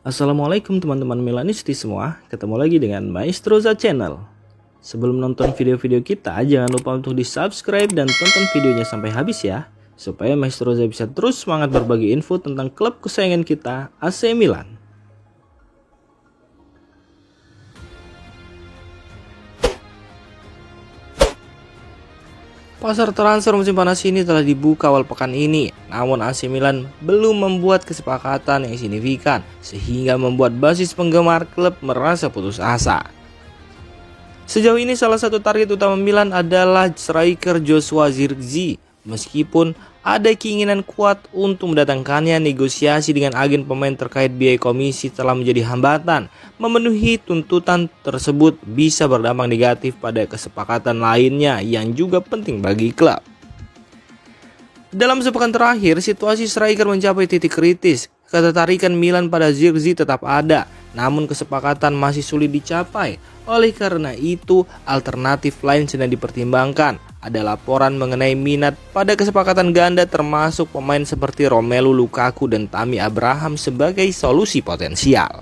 Assalamualaikum teman-teman Milanisti semua, ketemu lagi dengan Maestroza Channel. Sebelum nonton video-video kita, jangan lupa untuk di subscribe dan tonton videonya sampai habis ya, supaya Maestroza bisa terus semangat berbagi info tentang klub kesayangan kita, AC Milan. Pasar transfer musim panas ini telah dibuka awal pekan ini, namun AC Milan belum membuat kesepakatan yang signifikan sehingga membuat basis penggemar klub merasa putus asa. Sejauh ini salah satu target utama Milan adalah striker Joshua Zirkzee. Meskipun ada keinginan kuat untuk mendatangkannya, negosiasi dengan agen pemain terkait biaya komisi telah menjadi hambatan. Memenuhi tuntutan tersebut bisa berdampak negatif pada kesepakatan lainnya yang juga penting bagi klub. Dalam sepekan terakhir, situasi striker mencapai titik kritis. Ketertarikan Milan pada Zirkzee tetap ada, namun kesepakatan masih sulit dicapai. Oleh karena itu, alternatif lain sedang dipertimbangkan. Ada laporan mengenai minat pada kesepakatan ganda termasuk pemain seperti Romelu Lukaku dan Tammy Abraham sebagai solusi potensial.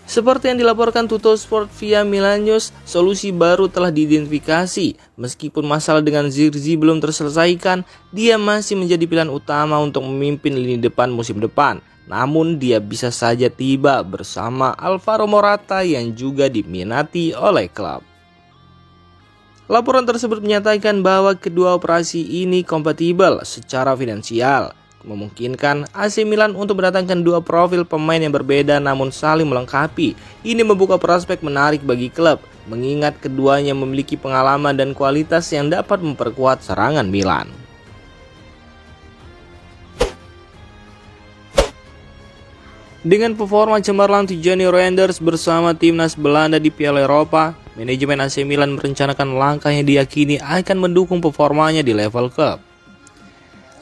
Seperti yang dilaporkan Tuttosport via Milan News, solusi baru telah diidentifikasi. Meskipun masalah dengan Zirkzee belum terselesaikan, dia masih menjadi pilihan utama untuk memimpin lini depan musim depan. Namun dia bisa saja tiba bersama Alvaro Morata yang juga diminati oleh klub. Laporan tersebut menyatakan bahwa kedua operasi ini kompatibel secara finansial, memungkinkan AC Milan untuk mendatangkan dua profil pemain yang berbeda namun saling melengkapi. Ini membuka prospek menarik bagi klub, mengingat keduanya memiliki pengalaman dan kualitas yang dapat memperkuat serangan Milan. Dengan performa cemerlang Tijani Reinders bersama timnas Belanda di Piala Eropa, manajemen AC Milan merencanakan langkah yang diyakini akan mendukung performanya di level klub.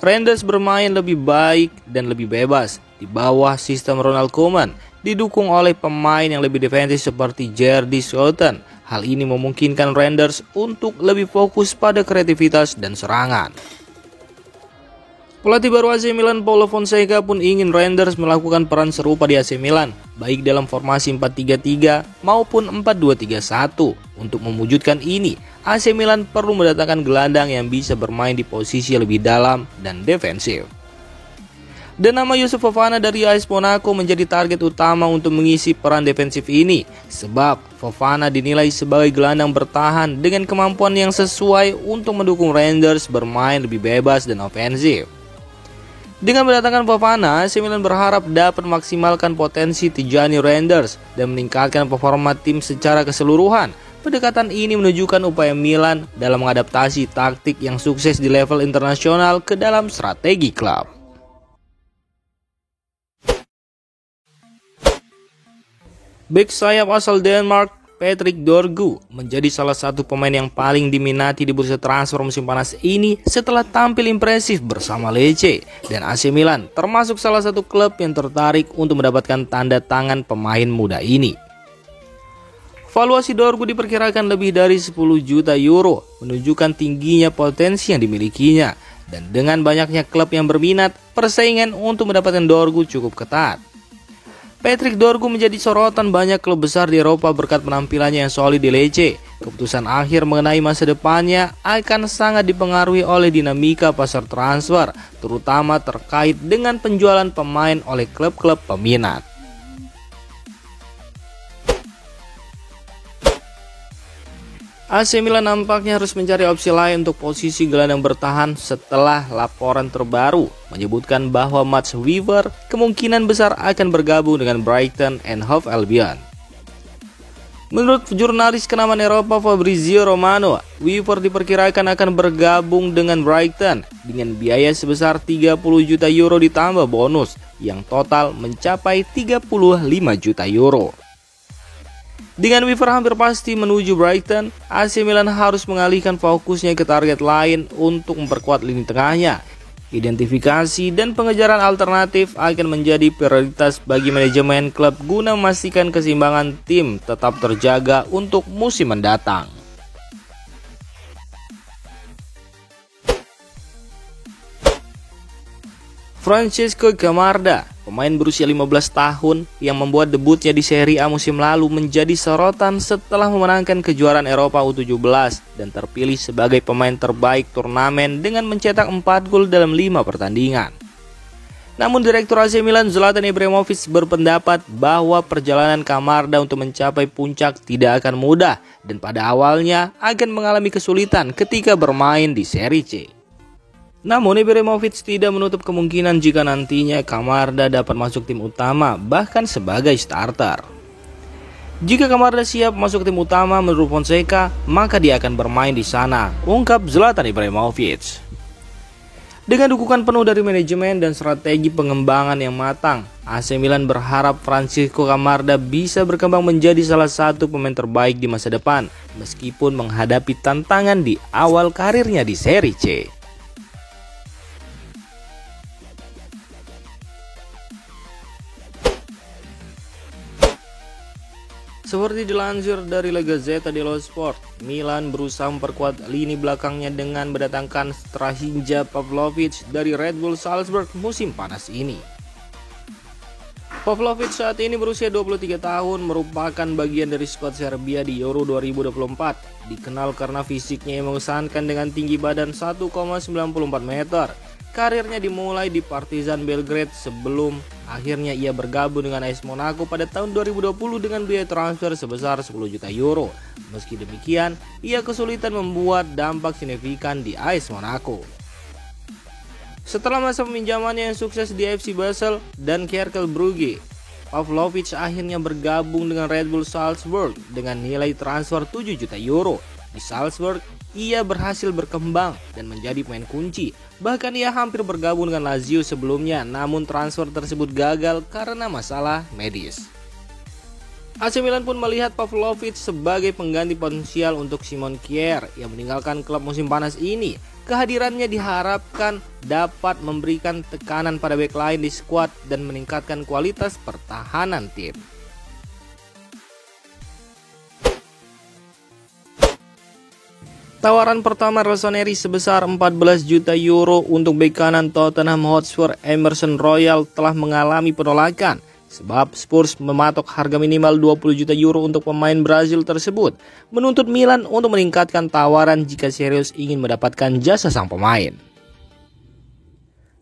Reinders bermain lebih baik dan lebih bebas di bawah sistem Ronald Koeman, didukung oleh pemain yang lebih defensif seperti Jerdy Schouten. Hal ini memungkinkan Reinders untuk lebih fokus pada kreativitas dan serangan. Pelatih baru AC Milan Paulo Fonseca pun ingin Reinders melakukan peran serupa di AC Milan, baik dalam formasi 4-3-3 maupun 4-2-3-1. Untuk mewujudkan ini, AC Milan perlu mendatangkan gelandang yang bisa bermain di posisi lebih dalam dan defensif. Dan nama Youssouf Fofana dari AS Monaco menjadi target utama untuk mengisi peran defensif ini, sebab Fofana dinilai sebagai gelandang bertahan dengan kemampuan yang sesuai untuk mendukung Reinders bermain lebih bebas dan ofensif. Dengan mendatangkan Fofana, AC Milan berharap dapat memaksimalkan potensi Tijani Reinders dan meningkatkan performa tim secara keseluruhan. Pendekatan ini menunjukkan upaya Milan dalam mengadaptasi taktik yang sukses di level internasional ke dalam strategi klub. Bek sayap asal Denmark Patrik Dorgu menjadi salah satu pemain yang paling diminati di bursa transfer musim panas ini setelah tampil impresif bersama Lecce, dan AC Milan termasuk salah satu klub yang tertarik untuk mendapatkan tanda tangan pemain muda ini. Valuasi Dorgu diperkirakan lebih dari 10 juta euro, menunjukkan tingginya potensi yang dimilikinya, dan dengan banyaknya klub yang berminat, persaingan untuk mendapatkan Dorgu cukup ketat. Patrik Dorgu menjadi sorotan banyak klub besar di Eropa berkat penampilannya yang solid di Lecce. Keputusan akhir mengenai masa depannya akan sangat dipengaruhi oleh dinamika pasar transfer, terutama terkait dengan penjualan pemain oleh klub-klub peminat. AC Milan nampaknya harus mencari opsi lain untuk posisi gelandang bertahan setelah laporan terbaru menyebutkan bahwa Mats Wiever kemungkinan besar akan bergabung dengan Brighton and Hove Albion. Menurut jurnalis kenamaan Eropa Fabrizio Romano, Wiever diperkirakan akan bergabung dengan Brighton dengan biaya sebesar 30 juta euro ditambah bonus yang total mencapai 35 juta euro. Dengan Wiever hampir pasti menuju Brighton, AC Milan harus mengalihkan fokusnya ke target lain untuk memperkuat lini tengahnya. Identifikasi dan pengejaran alternatif akan menjadi prioritas bagi manajemen klub guna memastikan keseimbangan tim tetap terjaga untuk musim mendatang. Francesco Gamarda, pemain berusia 15 tahun yang membuat debutnya di Serie A musim lalu menjadi sorotan setelah memenangkan kejuaraan Eropa U17 dan terpilih sebagai pemain terbaik turnamen dengan mencetak 4 gol dalam 5 pertandingan. Namun Direktur AC Milan Zlatan Ibrahimovic berpendapat bahwa perjalanan Camarda untuk mencapai puncak tidak akan mudah dan pada awalnya akan mengalami kesulitan ketika bermain di Serie C. Namun Ibrahimovic tidak menutup kemungkinan jika nantinya Camarda dapat masuk tim utama bahkan sebagai starter. Jika Camarda siap masuk tim utama menurut Fonseca, maka dia akan bermain di sana, ungkap Zlatan Ibrahimovic. Dengan dukungan penuh dari manajemen dan strategi pengembangan yang matang, AC Milan berharap Francisco Camarda bisa berkembang menjadi salah satu pemain terbaik di masa depan meskipun menghadapi tantangan di awal karirnya di Serie C. Seperti dilansir dari La Gazzetta dello Sport, Milan berusaha memperkuat lini belakangnya dengan mendatangkan Strahinja Pavlovic dari Red Bull Salzburg musim panas ini. Pavlovic saat ini berusia 23 tahun, merupakan bagian dari skuad Serbia di Euro 2024. Dikenal karena fisiknya yang mengesankan dengan tinggi badan 1,94 meter. Karirnya dimulai di Partizan Belgrade sebelum akhirnya ia bergabung dengan AS Monaco pada tahun 2020 dengan biaya transfer sebesar 10 juta euro. Meski demikian, ia kesulitan membuat dampak signifikan di AS Monaco. Setelah masa peminjamannya yang sukses di FC Basel dan Cercle Brugge, Pavlovic akhirnya bergabung dengan Red Bull Salzburg dengan nilai transfer 7 juta euro. Di Salzburg, ia berhasil berkembang dan menjadi pemain kunci. Bahkan ia hampir bergabung dengan Lazio sebelumnya, namun transfer tersebut gagal karena masalah medis. AC Milan pun melihat Pavlovic sebagai pengganti potensial untuk Simon Kjaer yang meninggalkan klub musim panas ini. Kehadirannya diharapkan dapat memberikan tekanan pada bek lain di skuad dan meningkatkan kualitas pertahanan tim. Tawaran pertama Rossoneri sebesar 14 juta euro untuk bek kanan Tottenham Hotspur Emerson Royal telah mengalami penolakan sebab Spurs mematok harga minimal 20 juta euro untuk pemain Brazil tersebut, menuntut Milan untuk meningkatkan tawaran jika serius ingin mendapatkan jasa sang pemain.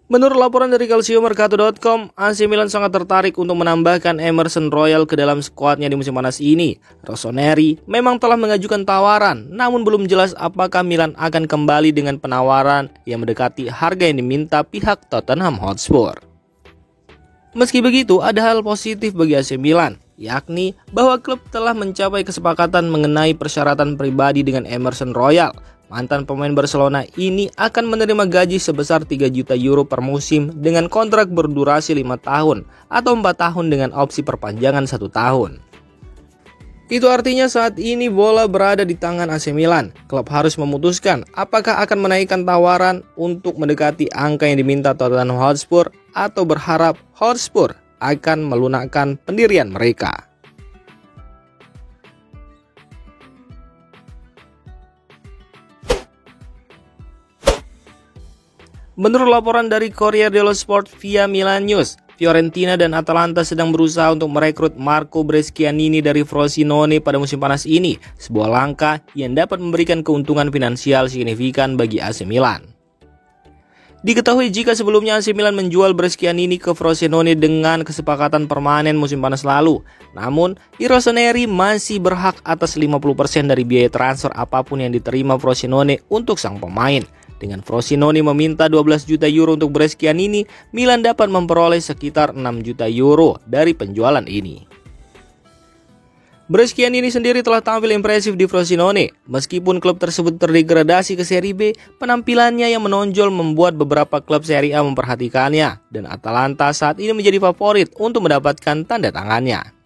Menurut laporan dari calciomercato.com, AC Milan sangat tertarik untuk menambahkan Emerson Royal ke dalam skuadnya di musim panas ini. Rossoneri memang telah mengajukan tawaran, namun belum jelas apakah Milan akan kembali dengan penawaran yang mendekati harga yang diminta pihak Tottenham Hotspur. Meski begitu, ada hal positif bagi AC Milan, yakni bahwa klub telah mencapai kesepakatan mengenai persyaratan pribadi dengan Emerson Royal. Mantan pemain Barcelona ini akan menerima gaji sebesar 3 juta euro per musim dengan kontrak berdurasi 5 tahun atau 4 tahun dengan opsi perpanjangan 1 tahun. Itu artinya saat ini bola berada di tangan AC Milan. Klub harus memutuskan apakah akan menaikkan tawaran untuk mendekati angka yang diminta Tottenham Hotspur atau berharap Hotspur akan melunakkan pendirian mereka. Menurut laporan dari Corriere dello Sport via Milan News, Fiorentina dan Atalanta sedang berusaha untuk merekrut Marco Brescianini dari Frosinone pada musim panas ini, sebuah langkah yang dapat memberikan keuntungan finansial signifikan bagi AC Milan. Diketahui jika sebelumnya AC Milan menjual Brescianini ke Frosinone dengan kesepakatan permanen musim panas lalu, namun Rossoneri masih berhak atas 50% dari biaya transfer apapun yang diterima Frosinone untuk sang pemain. Dengan Frosinone meminta 12 juta euro untuk Brescianini, Milan dapat memperoleh sekitar 6 juta euro dari penjualan ini. Brescianini sendiri telah tampil impresif di Frosinone. Meskipun klub tersebut terdegradasi ke Serie B, penampilannya yang menonjol membuat beberapa klub Serie A memperhatikannya, dan Atalanta saat ini menjadi favorit untuk mendapatkan tanda tangannya.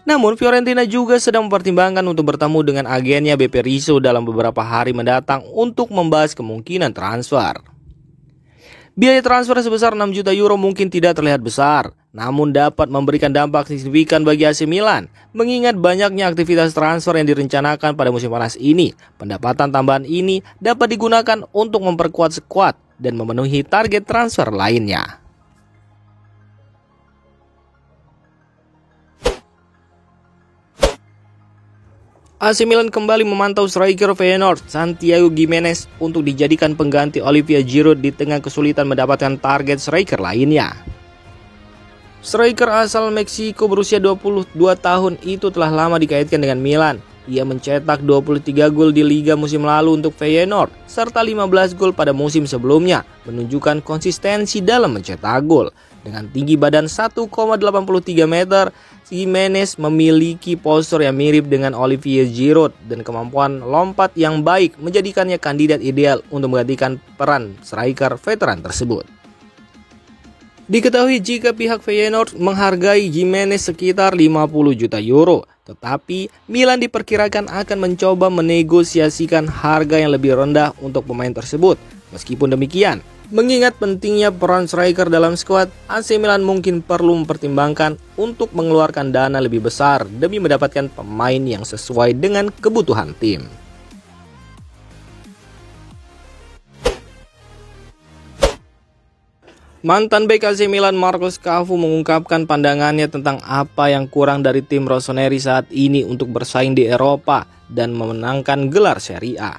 Namun Fiorentina juga sedang mempertimbangkan untuk bertemu dengan agennya BP Rizzo dalam beberapa hari mendatang untuk membahas kemungkinan transfer. Biaya transfer sebesar 6 juta euro mungkin tidak terlihat besar, namun dapat memberikan dampak signifikan bagi AC Milan. Mengingat banyaknya aktivitas transfer yang direncanakan pada musim panas ini, pendapatan tambahan ini dapat digunakan untuk memperkuat skuad dan memenuhi target transfer lainnya. AC Milan kembali memantau striker Feyenoord Santiago Gimenez untuk dijadikan pengganti Olivier Giroud di tengah kesulitan mendapatkan target striker lainnya. Striker asal Meksiko berusia 22 tahun itu telah lama dikaitkan dengan Milan. Ia mencetak 23 gol di Liga musim lalu untuk Feyenoord serta 15 gol pada musim sebelumnya, menunjukkan konsistensi dalam mencetak gol. Dengan tinggi badan 1,83 meter, Gimenez memiliki postur yang mirip dengan Olivier Giroud dan kemampuan lompat yang baik menjadikannya kandidat ideal untuk menggantikan peran striker veteran tersebut. Diketahui jika pihak Feyenoord menghargai Gimenez sekitar 50 juta euro, tetapi Milan diperkirakan akan mencoba menegosiasikan harga yang lebih rendah untuk pemain tersebut. Meskipun demikian, mengingat pentingnya peran striker dalam skuad, AC Milan mungkin perlu mempertimbangkan untuk mengeluarkan dana lebih besar demi mendapatkan pemain yang sesuai dengan kebutuhan tim. Mantan bek AC Milan Marcos Cafu mengungkapkan pandangannya tentang apa yang kurang dari tim rossoneri saat ini untuk bersaing di Eropa dan memenangkan gelar Serie A.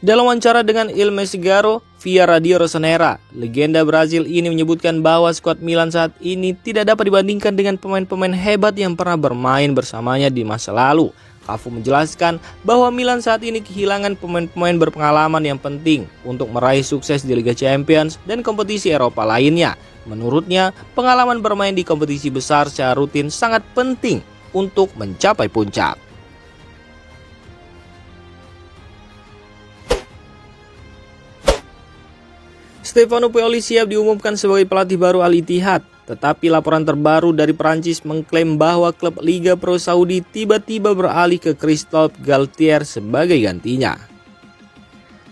Dalam wawancara dengan Il Messaggero via Radio Rossonera, legenda Brazil ini menyebutkan bahwa skuad Milan saat ini tidak dapat dibandingkan dengan pemain-pemain hebat yang pernah bermain bersamanya di masa lalu. Cafu menjelaskan bahwa Milan saat ini kehilangan pemain-pemain berpengalaman yang penting untuk meraih sukses di Liga Champions dan kompetisi Eropa lainnya. Menurutnya, pengalaman bermain di kompetisi besar secara rutin sangat penting untuk mencapai puncak. Stefano Pioli siap diumumkan sebagai pelatih baru Al Ittihad, tetapi laporan terbaru dari Prancis mengklaim bahwa klub Liga Pro Saudi tiba-tiba beralih ke Christophe Galtier sebagai gantinya.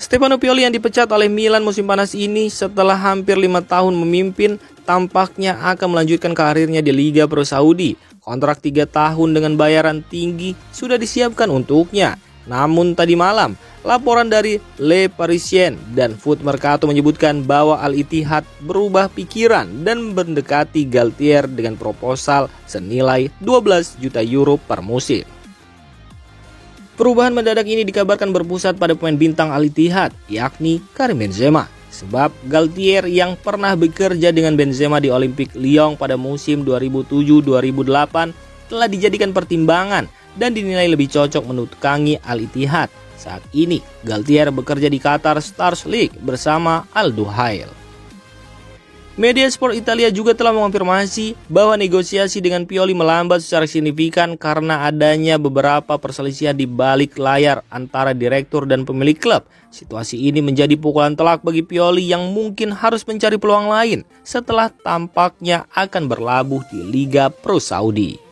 Stefano Pioli yang dipecat oleh Milan musim panas ini setelah hampir 5 tahun memimpin tampaknya akan melanjutkan karirnya di Liga Pro Saudi. Kontrak 3 tahun dengan bayaran tinggi sudah disiapkan untuknya. Namun tadi malam, laporan dari Le Parisien dan Foot Mercato menyebutkan bahwa Al Ittihad berubah pikiran dan mendekati Galtier dengan proposal senilai 12 juta euro per musim. Perubahan mendadak ini dikabarkan berpusat pada pemain bintang Al Ittihad, yakni Karim Benzema. Sebab Galtier yang pernah bekerja dengan Benzema di Olympique Lyon pada musim 2007-2008 telah dijadikan pertimbangan dan dinilai lebih cocok menukangi Al Ittihad. Saat ini, Galtier bekerja di Qatar Stars League bersama Al Duhail. Media Sport Italia juga telah mengonfirmasi bahwa negosiasi dengan Pioli melambat secara signifikan karena adanya beberapa perselisihan di balik layar antara direktur dan pemilik klub. Situasi ini menjadi pukulan telak bagi Pioli yang mungkin harus mencari peluang lain setelah tampaknya akan berlabuh di Liga Pro Saudi.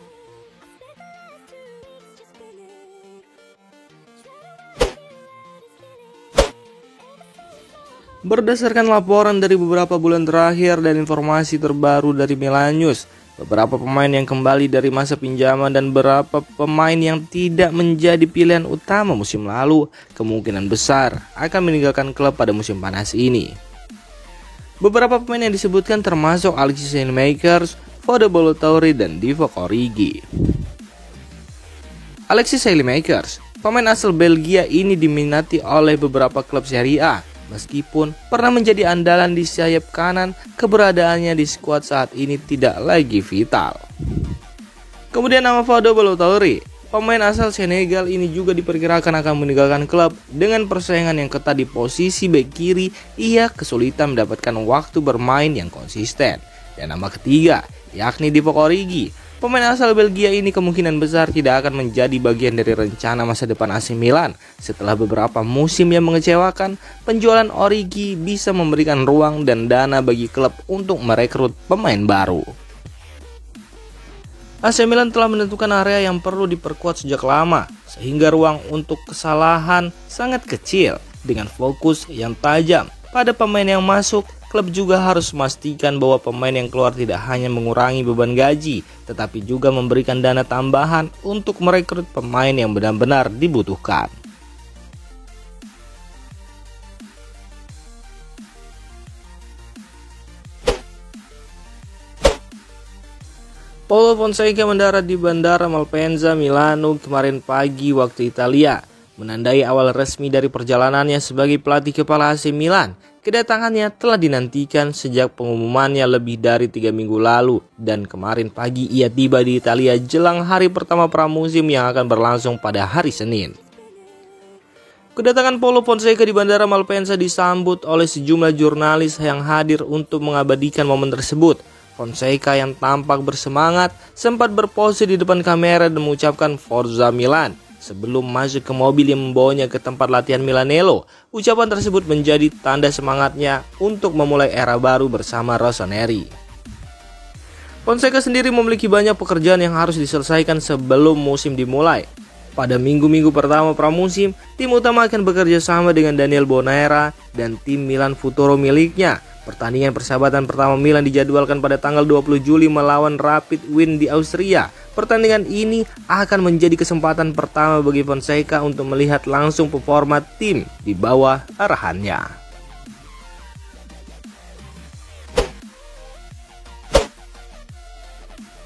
Berdasarkan laporan dari beberapa bulan terakhir dan informasi terbaru dari Milan News, beberapa pemain yang kembali dari masa pinjaman dan beberapa pemain yang tidak menjadi pilihan utama musim lalu kemungkinan besar akan meninggalkan klub pada musim panas ini. Beberapa pemain yang disebutkan termasuk Alexis Saelemaekers, Fode Ballo-Touré, dan Divock Origi. Alexis Saelemaekers, pemain asal Belgia ini diminati oleh beberapa klub Serie A. Meskipun pernah menjadi andalan di sayap kanan, keberadaannya di skuad saat ini tidak lagi vital. Kemudian nama Fode Ballo-Touré, pemain asal Senegal ini juga diperkirakan akan meninggalkan klub. Dengan persaingan yang ketat di posisi bek kiri, ia kesulitan mendapatkan waktu bermain yang konsisten. Dan nama ketiga, yakni Divock Origi, pemain asal Belgia ini kemungkinan besar tidak akan menjadi bagian dari rencana masa depan AC Milan. Setelah beberapa musim yang mengecewakan, penjualan Origi bisa memberikan ruang dan dana bagi klub untuk merekrut pemain baru. AC Milan telah menentukan area yang perlu diperkuat sejak lama, sehingga ruang untuk kesalahan sangat kecil. Dengan fokus yang tajam pada pemain yang masuk, klub juga harus memastikan bahwa pemain yang keluar tidak hanya mengurangi beban gaji, tetapi juga memberikan dana tambahan untuk merekrut pemain yang benar-benar dibutuhkan. Paulo Fonseca mendarat di Bandara Malpensa, Milano kemarin pagi waktu Italia, menandai awal resmi dari perjalanannya sebagai pelatih kepala AC Milan. Kedatangannya telah dinantikan sejak pengumumannya lebih dari 3 minggu lalu, dan kemarin pagi ia tiba di Italia jelang hari pertama pramusim yang akan berlangsung pada hari Senin. Kedatangan Paulo Fonseca di Bandara Malpensa disambut oleh sejumlah jurnalis yang hadir untuk mengabadikan momen tersebut. Fonseca yang tampak bersemangat sempat berpose di depan kamera dan mengucapkan Forza Milan sebelum masuk ke mobil yang membawanya ke tempat latihan Milanello. Ucapan tersebut menjadi tanda semangatnya untuk memulai era baru bersama Rossoneri. Fonseca sendiri memiliki banyak pekerjaan yang harus diselesaikan sebelum musim dimulai. Pada minggu-minggu pertama pramusim, tim utama akan bekerja sama dengan Daniel Bonera dan tim Milan Futuro miliknya. Pertandingan persahabatan pertama Milan dijadwalkan pada tanggal 20 Juli melawan Rapid Wien di Austria. Pertandingan ini akan menjadi kesempatan pertama bagi Fonseca untuk melihat langsung performa tim di bawah arahannya.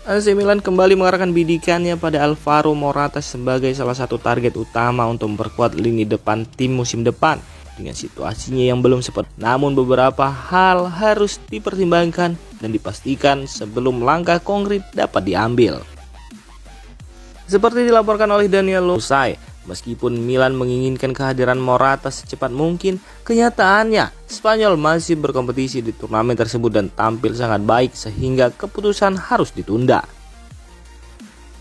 AC Milan kembali mengarahkan bidikannya pada Alvaro Morata sebagai salah satu target utama untuk memperkuat lini depan tim musim depan. Dengan situasinya yang belum sempat, namun beberapa hal harus dipertimbangkan dan dipastikan sebelum langkah konkret dapat diambil. Seperti dilaporkan oleh Daniel Losai, meskipun Milan menginginkan kehadiran Morata secepat mungkin, kenyataannya Spanyol masih berkompetisi di turnamen tersebut dan tampil sangat baik sehingga keputusan harus ditunda.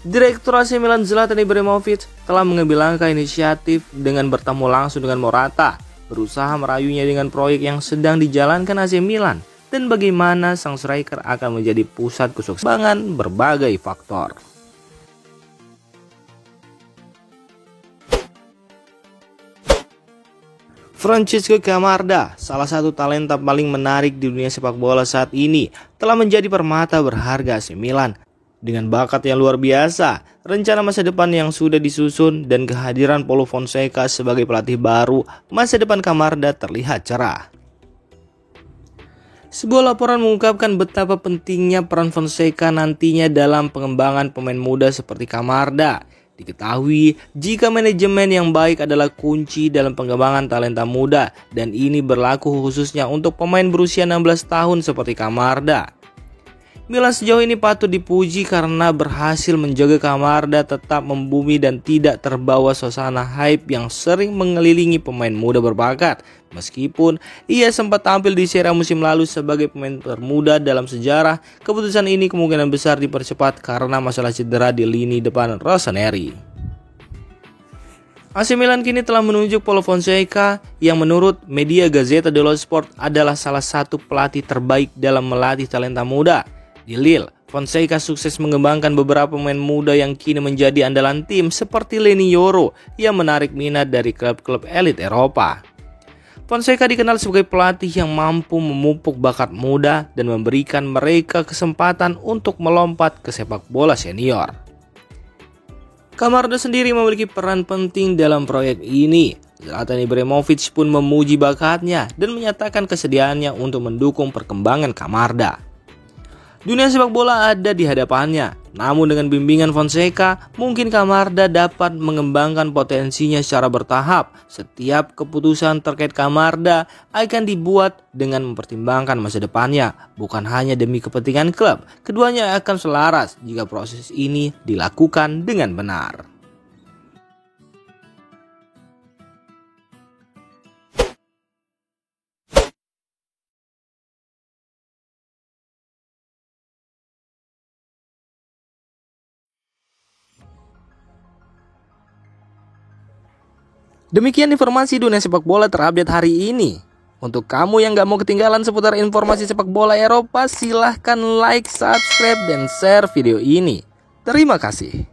Direktur AC Milan Zlatan Ibrahimovic telah mengambil langkah inisiatif dengan bertemu langsung dengan Morata, berusaha merayunya dengan proyek yang sedang dijalankan AC Milan dan bagaimana sang striker akan menjadi pusat kesuksesan berbagai faktor. Francesco Camarda, salah satu talenta paling menarik di dunia sepak bola saat ini, telah menjadi permata berharga AC Milan. Dengan bakat yang luar biasa, rencana masa depan yang sudah disusun, dan kehadiran Paulo Fonseca sebagai pelatih baru, masa depan Camarda terlihat cerah. Sebuah laporan mengungkapkan betapa pentingnya peran Fonseca nantinya dalam pengembangan pemain muda seperti Camarda. Diketahui jika manajemen yang baik adalah kunci dalam pengembangan talenta muda, dan ini berlaku khususnya untuk pemain berusia 16 tahun seperti Camarda. Milan sejauh ini patut dipuji karena berhasil menjaga Camarda tetap membumi dan tidak terbawa suasana hype yang sering mengelilingi pemain muda berbakat. Meskipun ia sempat tampil di Serie A musim lalu sebagai pemain termuda dalam sejarah, keputusan ini kemungkinan besar dipercepat karena masalah cedera di lini depan Rossoneri. AC Milan kini telah menunjuk Paulo Fonseca yang menurut media Gazzetta dello Sport adalah salah satu pelatih terbaik dalam melatih talenta muda. Di Lille, Fonseca sukses mengembangkan beberapa pemain muda yang kini menjadi andalan tim seperti Leny Yoro yang menarik minat dari klub-klub elit Eropa. Fonseca dikenal sebagai pelatih yang mampu memupuk bakat muda dan memberikan mereka kesempatan untuk melompat ke sepak bola senior. Camarda sendiri memiliki peran penting dalam proyek ini. Zlatan Ibrahimovic pun memuji bakatnya dan menyatakan kesediaannya untuk mendukung perkembangan Camarda. Dunia sepak bola ada di hadapannya, namun dengan bimbingan Fonseca, mungkin Camarda dapat mengembangkan potensinya secara bertahap. Setiap keputusan terkait Camarda akan dibuat dengan mempertimbangkan masa depannya, bukan hanya demi kepentingan klub. Keduanya akan selaras jika proses ini dilakukan dengan benar. Demikian informasi dunia sepak bola terupdate hari ini. Untuk kamu yang gak mau ketinggalan seputar informasi sepak bola Eropa, silahkan like, subscribe, dan share video ini. Terima kasih.